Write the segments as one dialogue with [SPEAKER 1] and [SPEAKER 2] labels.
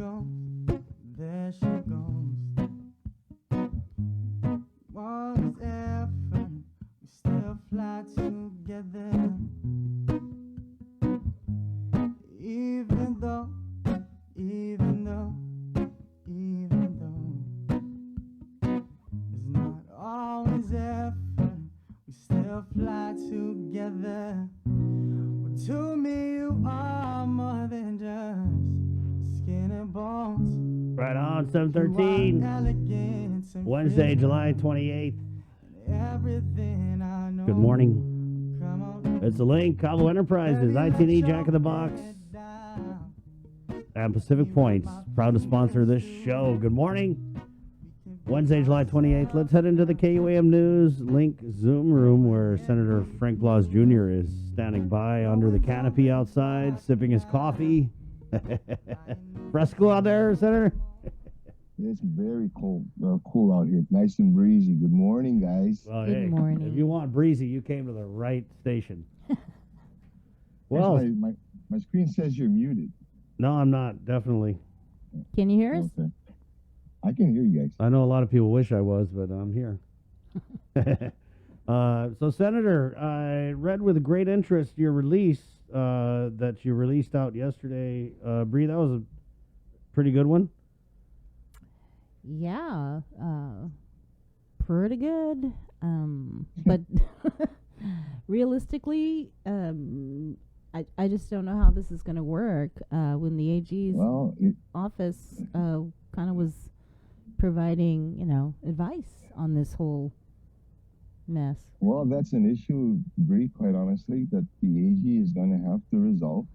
[SPEAKER 1] goes, there she goes. One effort, we still fly together. Even though, even though, even though it's not always effort, we still fly together. But to me, you are more than just skin and bones.
[SPEAKER 2] Right on, 7:13. Wednesday, July 28th. Good morning. It's the Link, Cabo Enterprises, IT&E, Jack in the Box, and Pacific Points, proud to sponsor this show. Good morning. Wednesday, July 28th. Let's head into the KUAM News Link Zoom room where Senator Frank Blas Jr. is standing by under the canopy outside, sipping his coffee. Fresco out there, Senator?
[SPEAKER 3] It's very cold, cool out here. It's nice and breezy. Good morning, guys.
[SPEAKER 2] Well,
[SPEAKER 4] Good morning.
[SPEAKER 2] If you want breezy, you came to the right station. Well,
[SPEAKER 3] my screen says you're muted.
[SPEAKER 2] no, I'm not, definitely.
[SPEAKER 4] Can you hear us?
[SPEAKER 3] Okay. I can hear you guys.
[SPEAKER 2] I know a lot of people wish I was, but I'm here. So, Senator, I read with great interest your release that you released out yesterday. Bree, that was a pretty good one.
[SPEAKER 4] Yeah, pretty good. But realistically, I just don't know how this is going to work when the AG's office kind of was providing, advice on this whole mess.
[SPEAKER 3] Well, that's an issue, Bree, quite honestly, that the AG is going to have to resolve.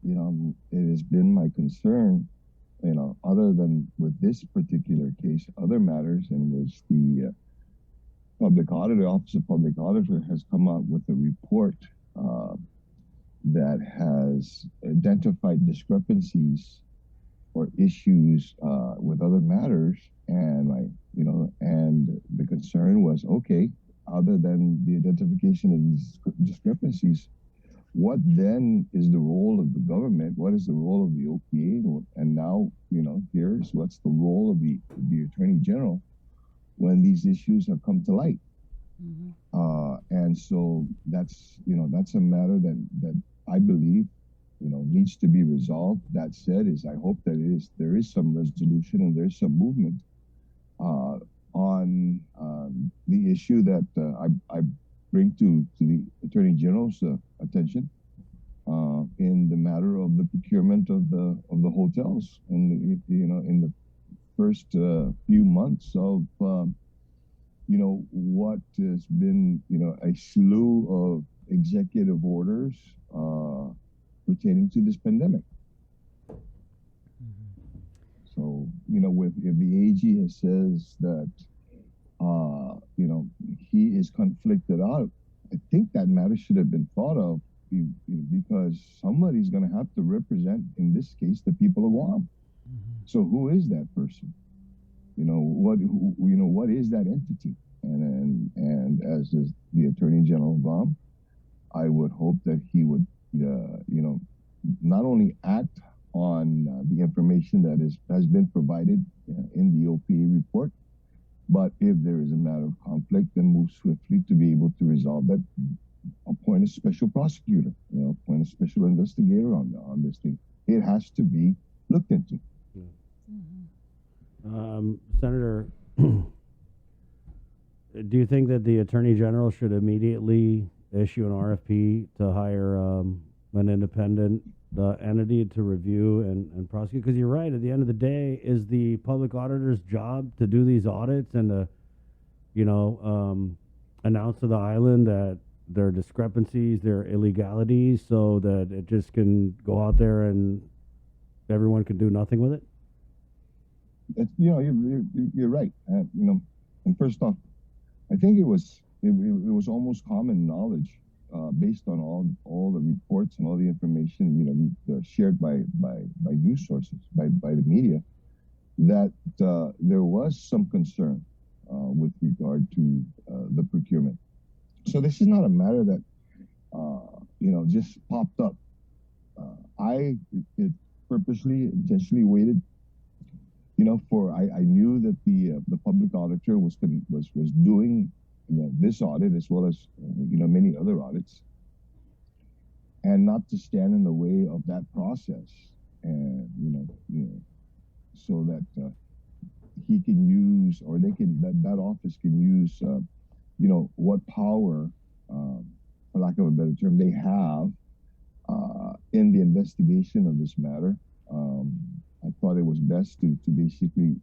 [SPEAKER 3] It has been my concern, other than with this particular case, other matters in which the Office of Public Auditor has come out with a report that has identified discrepancies or issues with other matters, and and the concern was, okay, other than the identification of these discrepancies, what then is the role of the government? What is the role of the OPA? And now, here's what's the role of the Attorney General when these issues have come to light. Mm-hmm. And so that's a matter that I believe needs to be resolved. That said, I hope that there is some resolution and there's some movement on the issue that I bring to the Attorney General's attention in the matter of the procurement of the hotels in the first few months of what has been a slew of executive orders pertaining to this pandemic. So, if the AG says that, he is conflicted out, I think that matter should have been thought of because somebody's going to have to represent, in this case, the people of Guam. Mm-hmm. So who is that person? What is that entity? And as is the Attorney General of Guam, I would hope that he would, not only act on the information that has been provided in the OPA report, but if there is a matter of conflict, then move swiftly to be able to resolve that. Appoint a special prosecutor, appoint a special investigator on this thing. It has to be looked into.
[SPEAKER 2] Mm-hmm. Senator, do you think that the Attorney General should immediately issue an RFP to hire an independent entity to review and prosecute? Because you're right, at the end of the day, is the public auditor's job to do these audits and to, announce to the island that there are discrepancies, there are illegalities, so that it just can go out there and everyone can do nothing with it?
[SPEAKER 3] You're right. And first off, I think it was almost common knowledge, based on all the reports and all the information shared by news sources, by the media, that there was some concern with regard to the procurement. So this is not a matter that just popped up. purposely, intentionally waited. For I knew that the public auditor was doing this audit as well as many other audits, and not to stand in the way of that process, and so that he can use, or that office can use what power, for lack of a better term, they have in the investigation of this matter. I thought it was best to basically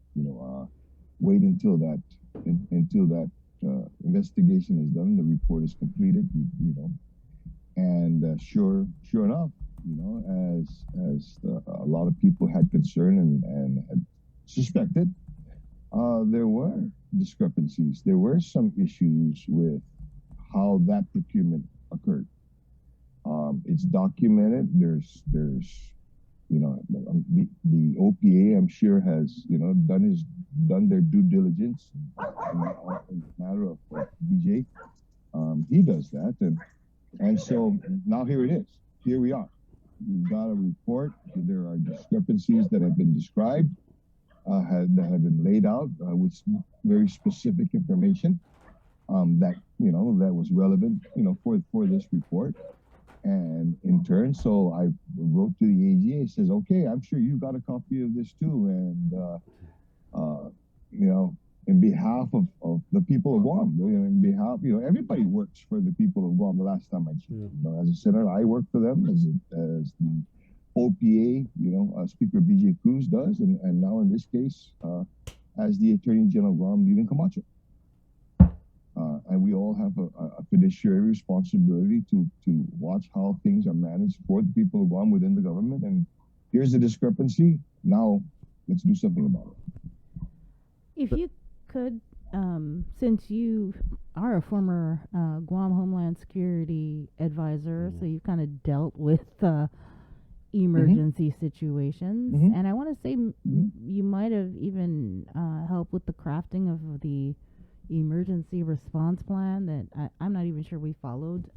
[SPEAKER 3] wait until that investigation is done, the report is completed, and sure enough, as a lot of people had concern and had suspected, there were discrepancies. There were some issues with how that procurement occurred. It's documented. There's the OPA, I'm sure, has done their due diligence in the matter of BJ. He does that, and so now here it is. Here we are. We've got a report. There are discrepancies that have been described, that have been laid out with very specific information that was relevant for this report. And in turn, so I wrote to the AGA, says, okay, I'm sure you got a copy of this too. And, in behalf of the people of Guam, in behalf, everybody works for the people of Guam. The last time I checked, as a senator, I work for them, as the OPA, Speaker BJ Cruz does. And now in this case, as the Attorney General of Guam, Leland Camacho. And we all have a fiduciary responsibility to watch how things are managed for the people of Guam within the government. And here's the discrepancy. Now let's do something about it.
[SPEAKER 4] If you could, since you are a former Guam Homeland Security advisor, so you've kind of dealt with emergency situations, and I want to say you might have even helped with the crafting of the emergency response plan that I'm not even sure we followed,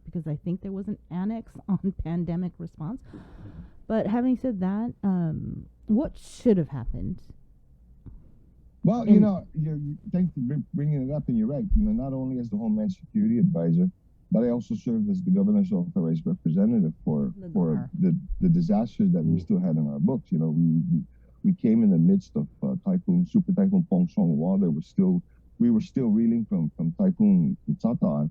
[SPEAKER 4] because I think there was an annex on pandemic response. But having said that, what should have happened?
[SPEAKER 3] Well, thanks for bringing it up, and you're right. Not only as the Homeland Security advisor, but I also served as the governor's authorized representative for the disasters that we still had in our books. We came in the midst of Super Typhoon Pongsong. We were still reeling from Typhoon Tsatan,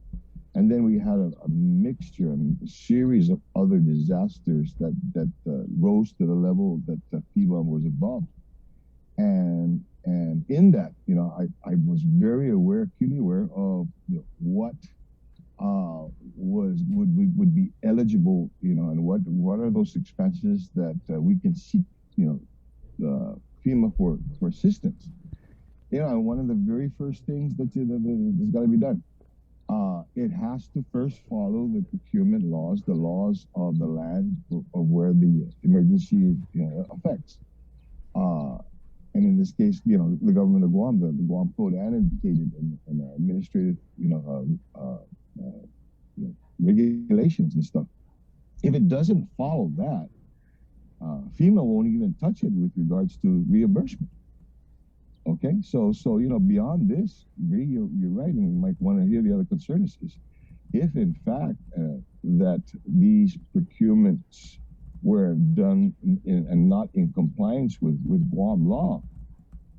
[SPEAKER 3] and then we had a mixture, a series of other disasters that rose to the level that FEMA was involved. And in that, I was very acutely aware of what would be eligible, and what are those expenses that we can seek, FEMA for assistance. One of the very first things that's got to be done, it has to first follow the procurement laws, the laws of the land of where the emergency affects. And in this case, the government of Guam, the Guam Code annotated and administrative, regulations and stuff. If it doesn't follow that, FEMA won't even touch it with regards to reimbursement. Okay, so beyond this, you're right, and you might want to hear the other concern is if in fact that these procurements were done and not in compliance with Guam law,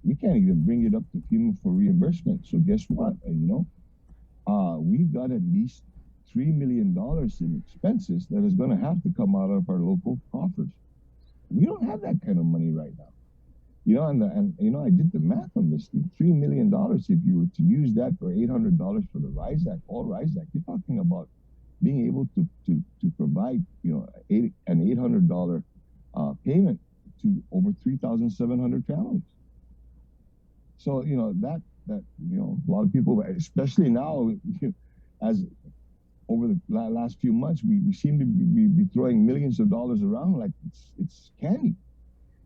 [SPEAKER 3] we can't even bring it up to FEMA for reimbursement. So guess what? We've got at least $3 million in expenses that is going to have to come out of our local coffers. We don't have that kind of money right now. I did the math on this thing. $3 million, if you were to use that for $800 for the RISE Act, all RISE Act, you're talking about being able to provide, an $800 payment to over 3,700 families. So, that a lot of people, especially now, as over the last few months, we seem to be throwing millions of dollars around like it's candy.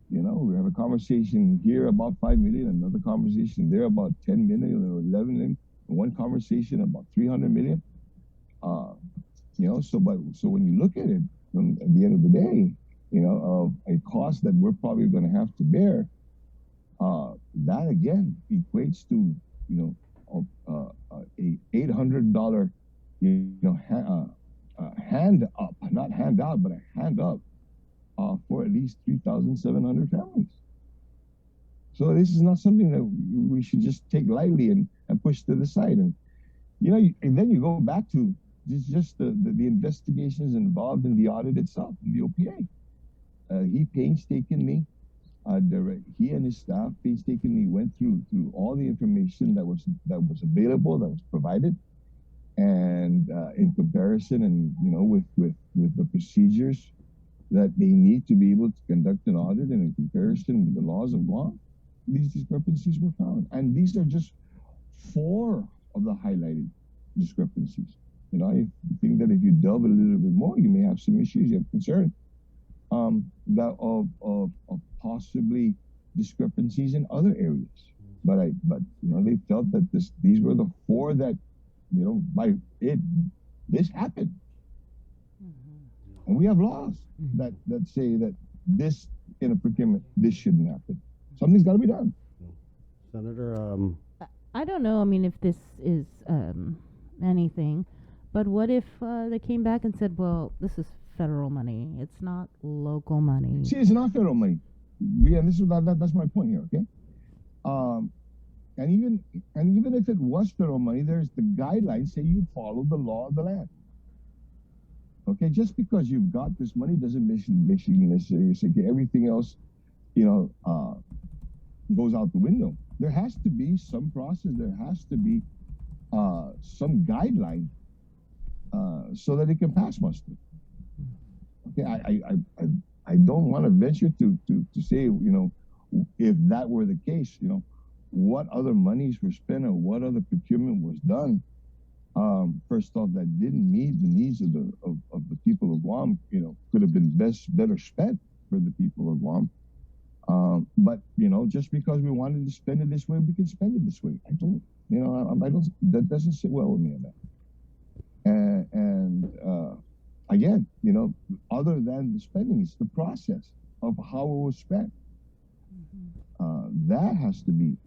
[SPEAKER 3] We have a conversation here about 5 million, another conversation there about 10 million or 11 million, and one conversation about 300 million. So when you look at it, at the end of the day, of a cost that we're probably going to have to bear, that again equates to, a $800, hand up, not hand out, but a hand up for at least 3,700 families. So this is not something that we should just take lightly and push to the side. And and then you go back to just the investigations involved in the audit itself, in the OPA. He painstakingly, he and his staff painstakingly went through all the information that was available, that was provided, and in comparison, and with the procedures that they need to be able to conduct an audit, and in comparison with the laws of Guam, these discrepancies were found. And these are just 4 of the highlighted discrepancies. I think that if you delve a little bit more, you may have some issues, you have concern that of possibly discrepancies in other areas. But they felt that these were the 4 that this happened. And we have laws that say that this, in a procurement, this shouldn't happen. Something's got to be done.
[SPEAKER 2] Senator,
[SPEAKER 4] I don't know. I mean, if this is anything, but what if they came back and said, "Well, this is federal money. It's not local money."
[SPEAKER 3] See, it's not federal money. Yeah, that's my point here. Okay. And even if it was federal money, there's the guidelines say you follow the law of the land. Okay, just because you've got this money doesn't basically necessarily say everything else, goes out the window. There has to be some process. There has to be some guideline so that it can pass muster. Okay, I don't want to venture to say, if that were the case, what other monies were spent or what other procurement was done. First off, that didn't meet the needs of the people of Guam, could have been better spent for the people of Guam. But just because we wanted to spend it this way, we can spend it this way. I don't, that doesn't sit well with me on that. And again, other than the spending, it's the process of how it was spent. That has to be,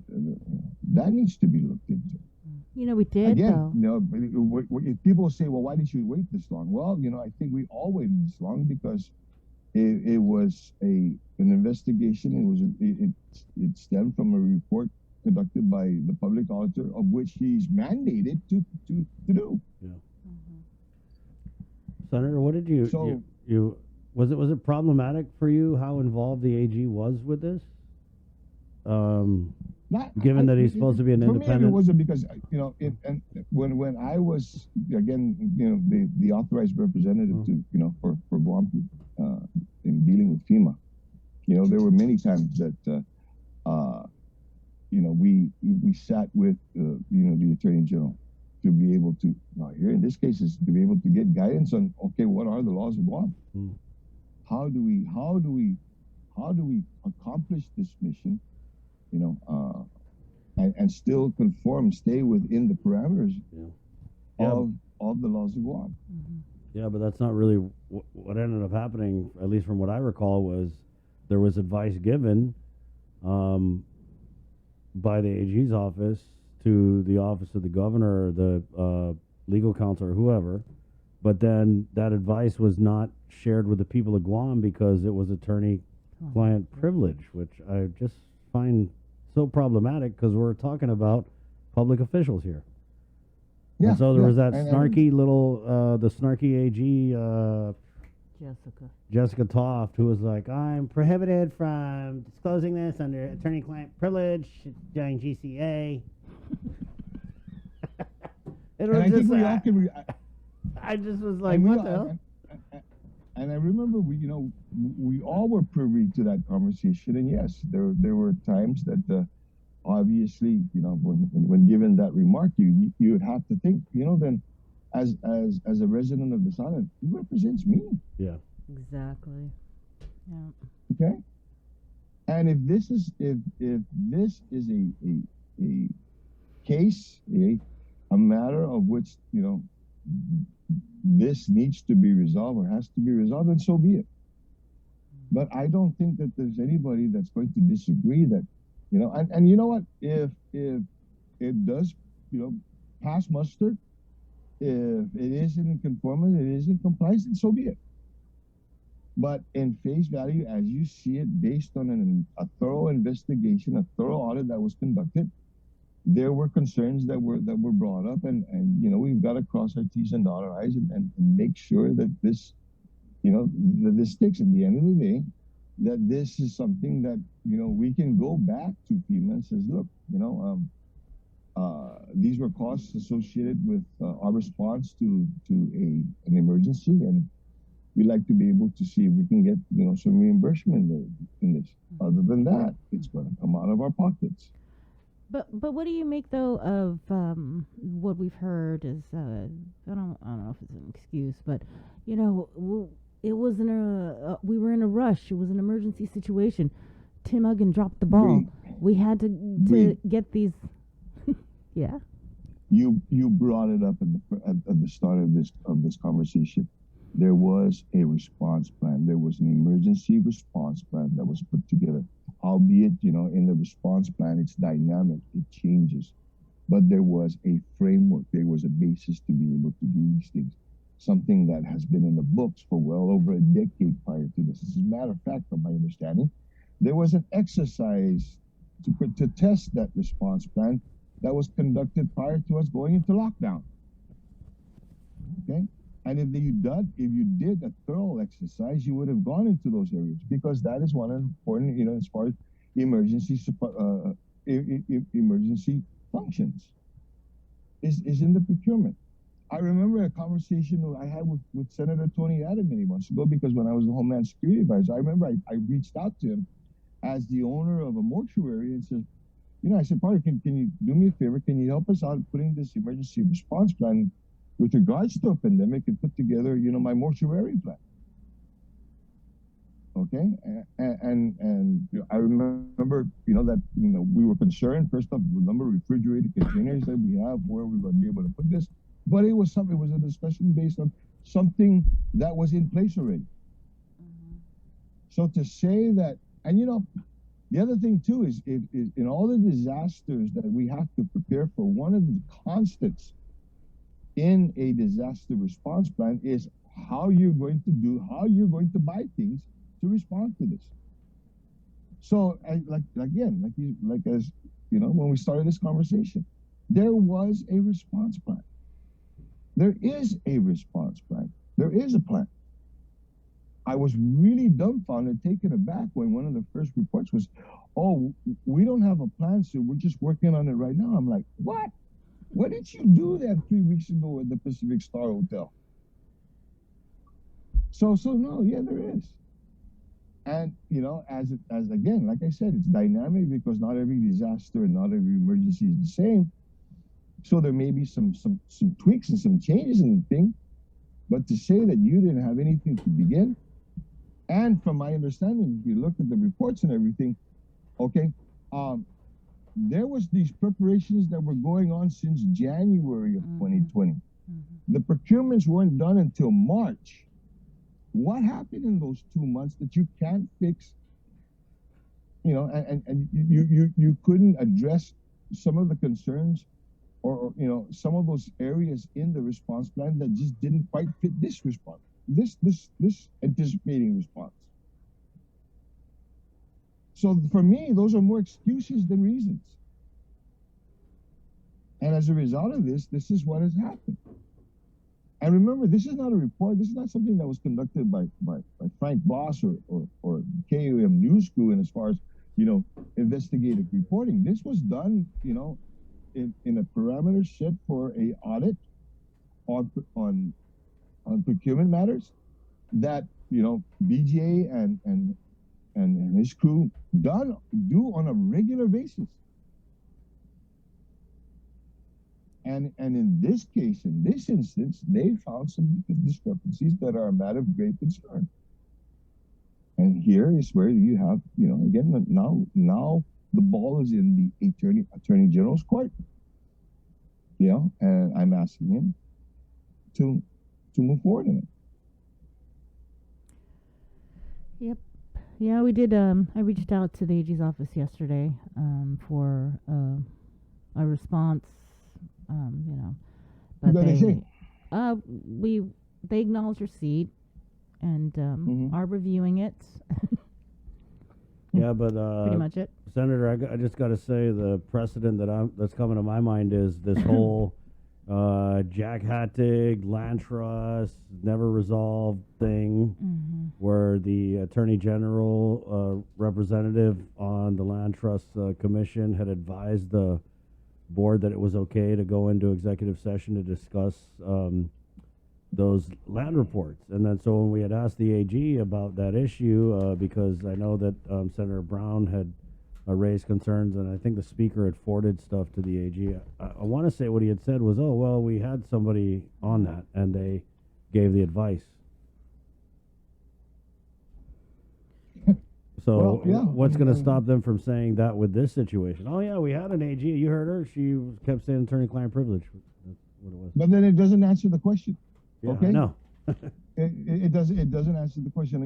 [SPEAKER 3] that needs to be looked into.
[SPEAKER 4] We did,
[SPEAKER 3] again,
[SPEAKER 4] though.
[SPEAKER 3] If people say, well, why did you wait this long? Well, I think we all waited this long because it was an investigation. It stemmed from a report conducted by the public auditor, of which he's mandated to do.
[SPEAKER 2] Yeah. Senator, what did you was it problematic for you how involved the AG was with this? Given that he's supposed to be an independent.
[SPEAKER 3] For me, it wasn't because and when I was again the authorized representative to for Guam in dealing with FEMA, there were many times that we sat with the Attorney General to be able to here in this case is to be able to get guidance on what are the laws of Guam. How do we accomplish this mission? And still stay within the parameters of the laws of Guam.
[SPEAKER 2] Yeah, but that's not really what ended up happening, at least from what I recall, was there was advice given by the AG's office to the office of the governor or the legal counsel or whoever, but then that advice was not shared with the people of Guam because it was attorney-client privilege, which I just find so problematic because we're talking about public officials here. Yeah, and so there was that snarky little, the snarky AG, Jessica Toft, who was like, I'm prohibited from disclosing this under attorney-client privilege during GCA. It was just I just was like, what the hell?
[SPEAKER 3] And I remember we all were privy to that conversation, and yes, there were times that obviously when given that remark, you would have to think then as a resident of this island, he represents me.
[SPEAKER 2] Yeah,
[SPEAKER 4] exactly. Yeah.
[SPEAKER 3] Okay, and if this is a case, a matter of which this needs to be resolved or has to be resolved, then so be it. But I don't think that there's anybody that's going to disagree that, and you know what? If it does, pass muster, if it is in conformity, it is in compliance, then so be it. But in face value, as you see it, based on a thorough investigation, a thorough audit that was conducted, there were concerns that were brought up, and we've got to cross our T's and dot our I's and make sure that this that this sticks. At the end of the day, that this is something that we can go back to FEMA and says, look, these were costs associated with our response to an emergency, and we'd like to be able to see if we can get some reimbursement in this. Other than that, it's going to come out of our pockets.
[SPEAKER 4] But what do you make though of what we've heard is I don't know if it's an excuse, but it wasn't we were in a rush. It was an emergency situation. Tim Uggan dropped the ball. We had to get these. Yeah.
[SPEAKER 3] You brought it up at the start of this conversation. There was a response plan. There was an emergency response plan that was put together. Albeit, in the response plan, it's dynamic, it changes. But there was a framework, there was a basis to be able to do these things. Something that has been in the books for well over a decade prior to this. As a matter of fact, from my understanding, there was an exercise to test that response plan that was conducted prior to us going into lockdown. Okay? And if you did a thorough exercise, you would have gone into those areas, because that is one important, as far as emergency functions is in the procurement. I remember a conversation I had with Senator Tony Adams many months ago, because when I was the Homeland Security Advisor, I remember I reached out to him as the owner of a mortuary and said, I said, Parker, can you do me a favor? Can you help us out putting this emergency response plan with regards to a pandemic and put together, my mortuary plan? Okay, and I remember, that we were concerned first off the number of refrigerated containers that we have, where we were going to be able to put this, but it was a discussion based on something that was in place already. Mm-hmm. So to say that, and the other thing too is in all the disasters that we have to prepare for, one of the constants in a disaster response plan is how you're going to buy things to respond to this. So, when we started this conversation, there was a response plan. There is a response plan. There is a plan. I was really dumbfounded, taken aback when one of the first reports was, "Oh, we don't have a plan, so we're just working on it right now." I'm like, what? What did you do that 3 weeks ago at the Pacific Star Hotel? So no, yeah, there is. And, as again, like I said, it's dynamic, because not every disaster and not every emergency is the same. So there may be some tweaks and some changes in the thing. But to say that you didn't have anything to begin, and from my understanding, if you look at the reports and everything, okay, there was these preparations that were going on since January of 2020. Mm-hmm. The procurements weren't done until March. What happened in those 2 months that you can't fix? And you couldn't address some of the concerns, or some of those areas in the response plan that just didn't quite fit this response, this anticipating response. So for me, those are more excuses than reasons. And as a result of this is what has happened. And remember, this is not a report. This is not something that was conducted by Frank Blas or KUM News Crew, and as far as, investigative reporting. This was done, in a parameter set for a audit on procurement matters that, BJ and his crew do on a regular basis. And in this case, in this instance, they found some discrepancies that are a matter of great concern. And here is where you have, again, now the ball is in the Attorney General's court. And I'm asking him to move forward in it.
[SPEAKER 4] Yep. Yeah, we did. I reached out to the AG's office yesterday for a response. You know,
[SPEAKER 3] What
[SPEAKER 4] but
[SPEAKER 3] did they say?
[SPEAKER 4] uh, we they acknowledge receipt and are reviewing it.
[SPEAKER 2] Yeah, but
[SPEAKER 4] Pretty much it.
[SPEAKER 2] Senator, I just got to say the precedent that's coming to my mind is this whole Jack Hattig land trust never resolved thing, where the Attorney General representative on the Land Trust Commission had advised the board that it was okay to go into executive session to discuss those land reports. And then so when we had asked the AG about that issue, because I know that Senator Brown had raised concerns, and I think the speaker had forwarded stuff to the AG. I want to say what he had said was, oh, well, we had somebody on that, and they gave the advice. So
[SPEAKER 3] Well, yeah,
[SPEAKER 2] what's going to stop them from saying that with this situation? Oh, yeah, we had an AG. You heard her. She kept saying attorney-client privilege. That's what it was.
[SPEAKER 3] But then it doesn't answer the question.
[SPEAKER 2] Yeah,
[SPEAKER 3] okay?
[SPEAKER 2] I know.
[SPEAKER 3] It doesn't answer the question.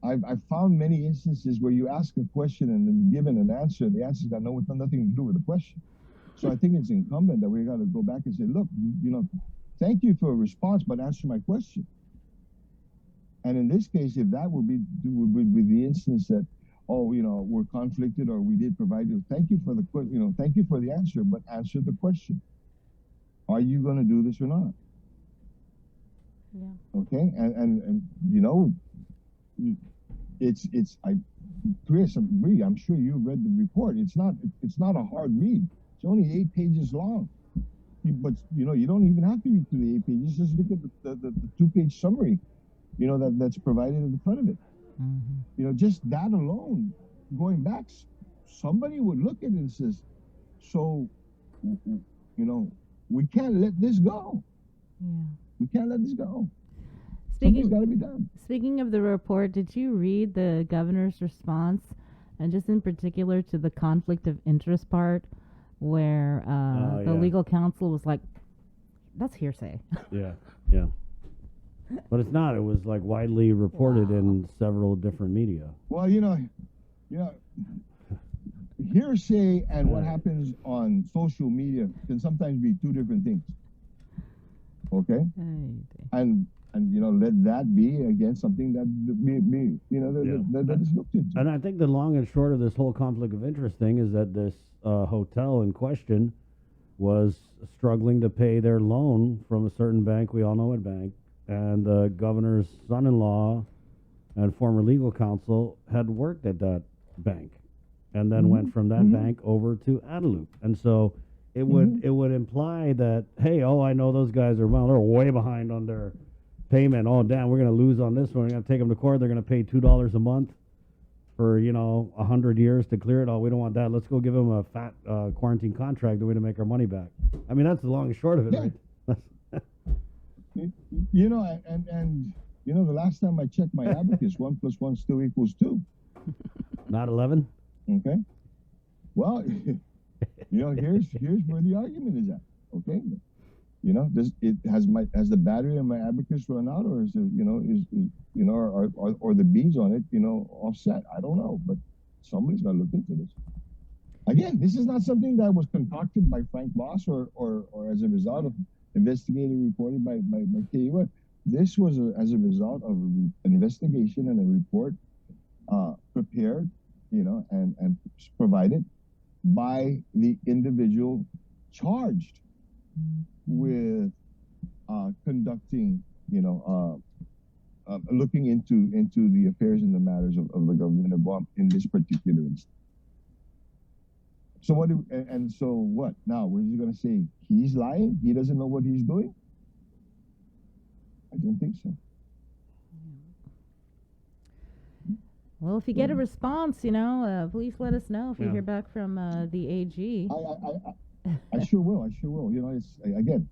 [SPEAKER 3] I've found many instances where you ask a question and then you're given an answer, and the answer's got nothing to do with the question. So I think it's incumbent that we got to go back and say, look, thank you for a response, but answer my question. And in this case, if that would be the instance that, we're conflicted or we did provide you, thank you for the answer, but answer the question. Are you going to do this or not?
[SPEAKER 4] Yeah.
[SPEAKER 3] Okay, and Chris, I'm sure you read the report. It's not a hard read. It's only 8 pages long. But you don't even have to read through the 8 pages. Just look at the 2-page summary, that's provided in the front of it. Just that alone, going back, somebody would look at it and says, so, we can't let this go.
[SPEAKER 4] Yeah.
[SPEAKER 3] We can't let this go. Something's got to be done.
[SPEAKER 4] Speaking of the report, did you read the governor's response, and just in particular to the conflict of interest part, where the legal counsel was like, "That's hearsay."
[SPEAKER 2] Yeah. But it's not. It was like widely reported in several different media.
[SPEAKER 3] Well, hearsay and what happens on social media can sometimes be two different things. Okay? And let that be again something that that is looked into.
[SPEAKER 2] And I think the long and short of this whole conflict of interest thing is that this hotel in question was struggling to pay their loan from a certain bank. We all know what bank. And the governor's son-in-law and former legal counsel had worked at that bank, and then went from that bank over to Adelup. And so it would imply that, hey, I know those guys they're way behind on their payment. Oh, damn, we're going to lose on this one. We're going to take them to court. They're going to pay $2 a month for 100 years to clear it. Oh, we don't want that. Let's go give them a fat quarantine contract the way to make our money back. I mean, that's the long and short of it, right?
[SPEAKER 3] The last time I checked my abacus, 1 + 1 still equals 2.
[SPEAKER 2] Not 11.
[SPEAKER 3] Okay. Well, here's where the argument is at. Okay. Has the battery in my abacus run out, or is it, or the beads on it, offset? I don't know, but somebody's got to look into this. Again, this is not something that was concocted by Frank Blas or as a result of investigating reported by KUF. This was as a result of an investigation and a report prepared, and provided by the individual charged with conducting, looking into the affairs and the matters of the government of Guam in this particular instance. So what now? We're just going to say he's lying? He doesn't know what he's doing? I don't think so.
[SPEAKER 4] Well, if you get a response, please let us know if you hear back from the AG.
[SPEAKER 3] I sure will. It's again,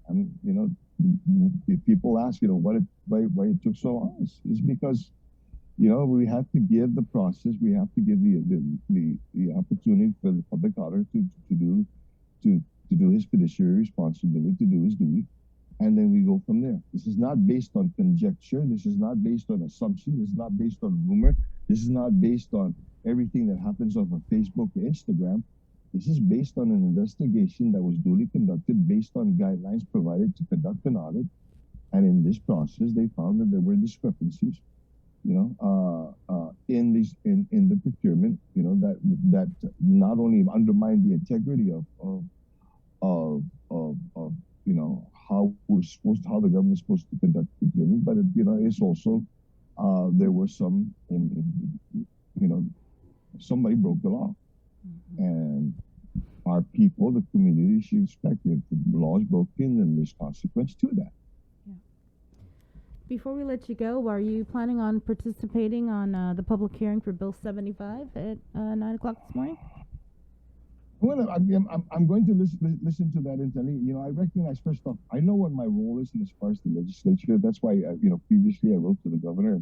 [SPEAKER 3] if people ask, why it took so long, it's because, we have to give the process, we have to give the opportunity for the public auditor to do his fiduciary responsibility, to do his duty, and then we go from there. This is not based on conjecture. This is not based on assumption. This is not based on rumor. This is not based on everything that happens off of Facebook or Instagram. This is based on an investigation that was duly conducted based on guidelines provided to conduct an audit. And in this process, they found that there were discrepancies, in the procurement, that not only undermined the integrity of how the government is supposed to conduct procurement, but it's also there were some somebody broke the law, and our people, the community, should expect if the law is broken, then there's consequence to that.
[SPEAKER 4] Before we let you go, are you planning on participating on the public hearing for Bill 75 at 9 o'clock this morning?
[SPEAKER 3] I'm going to listen to that intently. I recognize, first off, I know what my role is in as far as the legislature. That's why, previously I wrote to the governor.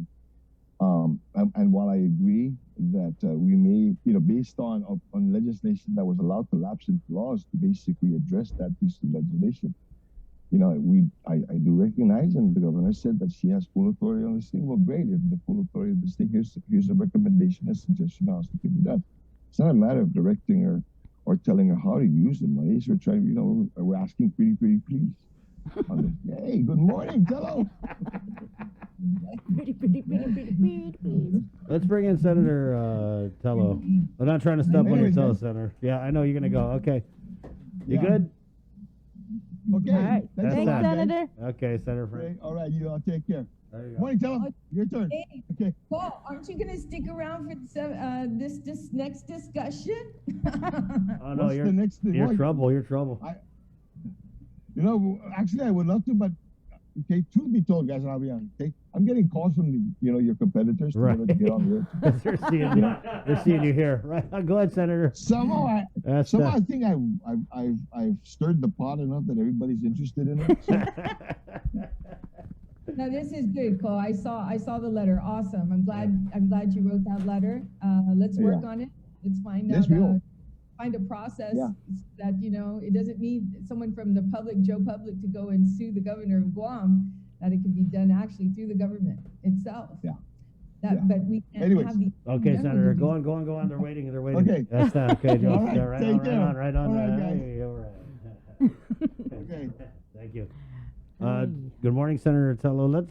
[SPEAKER 3] And while I agree that we may, based on legislation that was allowed to lapse into laws to basically address that piece of legislation, I do recognize, and the governor said that she has full authority on this thing. Well, great. If the full authority of this thing, here's a recommendation, a suggestion how it can be done. It's not a matter of directing her or telling her how to use the money. So we're trying, we're asking pretty please. Hey, good morning, hello.
[SPEAKER 2] Let's bring in Senator Tello. I'm not trying to step on your toes, Senator. Yeah, I know you're going to go. Okay. You good?
[SPEAKER 3] Okay.
[SPEAKER 4] All right.
[SPEAKER 3] Thanks,
[SPEAKER 4] Senator.
[SPEAKER 2] Okay, Senator Frank.
[SPEAKER 3] Okay. All right, you all take care.
[SPEAKER 2] There you go.
[SPEAKER 3] Morning, Tello. Your turn.
[SPEAKER 5] Hey,
[SPEAKER 3] Okay.
[SPEAKER 5] Paul, aren't you going to stick around for this next discussion?
[SPEAKER 2] Oh, no,
[SPEAKER 3] What's the next thing?
[SPEAKER 2] you're trouble. You're trouble.
[SPEAKER 3] Actually, I would love to, but okay, truth be told, guys, I'll be honest. Okay, I'm getting calls from your competitors
[SPEAKER 2] Right.
[SPEAKER 3] to get on here.
[SPEAKER 2] They're seeing you here. Right. Go ahead, Senator.
[SPEAKER 3] Somehow, I think I've stirred the pot enough that everybody's interested in it. So.
[SPEAKER 5] No, this is good, Cole. I saw the letter. Awesome. I'm glad you wrote that letter. Let's work on it. Let's find out. Find a process that it doesn't need someone from the public, Joe Public, to go and sue the governor of Guam. That it can be done actually through the government itself.
[SPEAKER 3] Yeah.
[SPEAKER 5] But we can't have the.
[SPEAKER 2] Okay, Senator, go on. They're waiting.
[SPEAKER 3] Okay.
[SPEAKER 2] That's that. Okay, Joe.
[SPEAKER 3] All right,
[SPEAKER 2] Yeah, right on.
[SPEAKER 3] All right, guys.
[SPEAKER 2] Hey, all right.
[SPEAKER 3] Okay.
[SPEAKER 2] Thank you. Good morning, Senator Tello. Let's